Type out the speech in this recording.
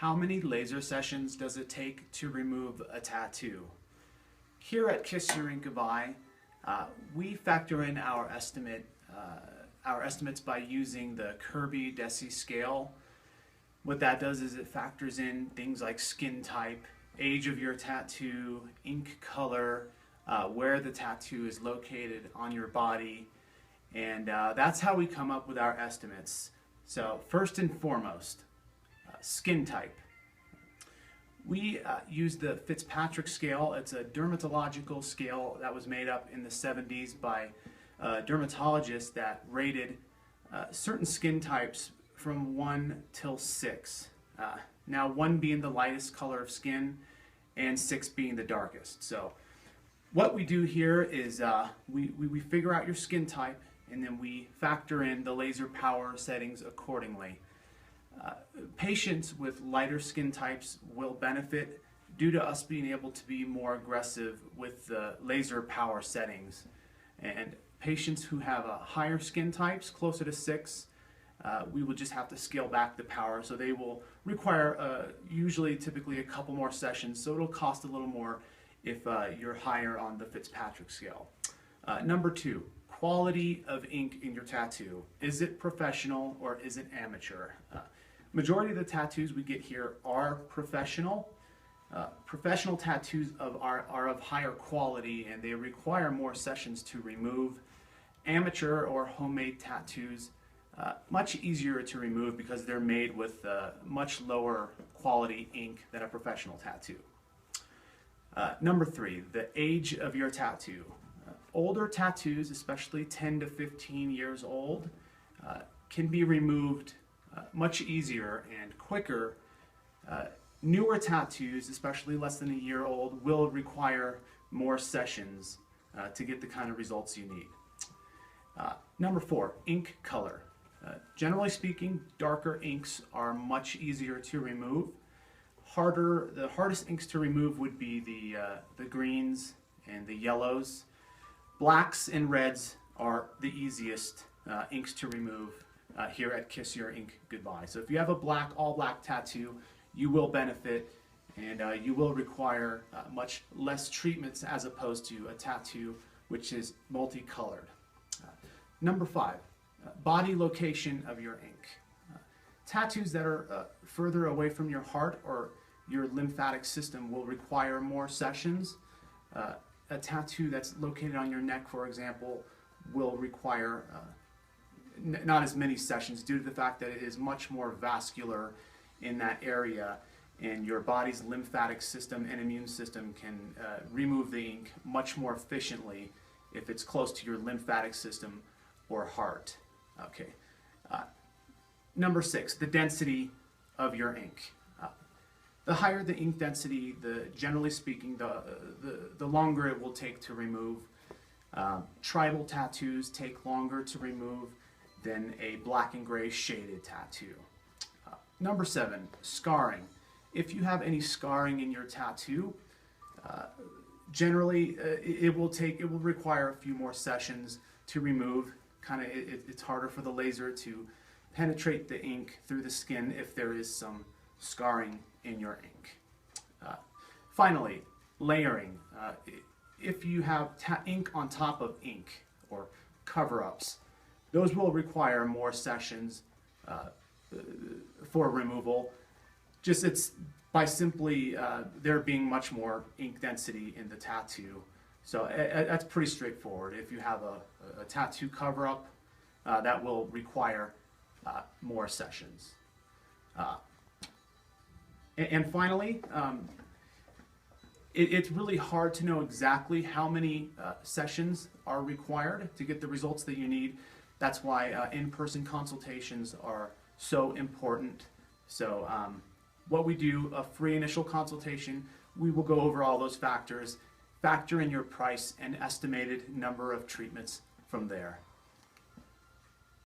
How many laser sessions does it take to remove a tattoo? Here at Kiss Your Ink Goodbye, we factor in our estimates by using the Kirby Deci scale. What that does is it factors in things like skin type, age of your tattoo, ink color, where the tattoo is located on your body, and that's how we come up with our estimates. So first and foremost, skin type. We use the Fitzpatrick scale. It's a dermatological scale that was made up in the 70s by dermatologists that rated certain skin types from 1 till 6. Now 1 being the lightest color of skin and 6 being the darkest. So what we do here is we figure out your skin type, and then we factor in the laser power settings accordingly. Patients with lighter skin types will benefit due to us being able to be more aggressive with the laser power settings. And patients who have higher skin types, closer to 6, we will just have to scale back the power, so they will require typically a couple more sessions, so it'll cost a little more if you're higher on the Fitzpatrick scale. Number 2, quality of ink in your tattoo. Is it professional or is it amateur? Majority of the tattoos we get here are professional. Professional tattoos are of higher quality and they require more sessions to remove. Amateur or homemade tattoos, much easier to remove because they're made with much lower quality ink than a professional tattoo. Number 3, the age of your tattoo. Older tattoos, especially 10 to 15 years old, can be removed much easier and quicker. Newer tattoos, especially less than a year old, will require more sessions to get the kind of results you need. Number 4, ink color. Generally speaking, darker inks are much easier to remove. The hardest inks to remove would be the greens and the yellows. Blacks and reds are the easiest inks to remove here at Kiss Your Ink Goodbye. So if you have a all black tattoo, you will benefit, and you will require much less treatments as opposed to a tattoo which is multicolored. Number 5, body location of your ink. Tattoos that are further away from your heart or your lymphatic system will require more sessions. A tattoo that's located on your neck, for example, will require not as many sessions due to the fact that it is much more vascular in that area, and your body's lymphatic system and immune system can remove the ink much more efficiently if it's close to your lymphatic system or heart. Okay. Number 6, the density of your ink. The higher the ink density, generally speaking, the longer it will take to remove. Tribal tattoos take longer to remove than a black and gray shaded tattoo. Number 7, scarring. If you have any scarring in your tattoo, generally it will require a few more sessions to remove. It's harder for the laser to penetrate the ink through the skin if there is some scarring in your ink. Finally, layering. If you have ink on top of ink or cover-ups, those will require more sessions for removal. It's by simply there being much more ink density in the tattoo. So that's pretty straightforward. If you have a tattoo cover-up, that will require more sessions. And finally, it's really hard to know exactly how many sessions are required to get the results that you need. That's why in-person consultations are so important. So what we do, a free initial consultation, we will go over all those factors, factor in your price and estimated number of treatments from there.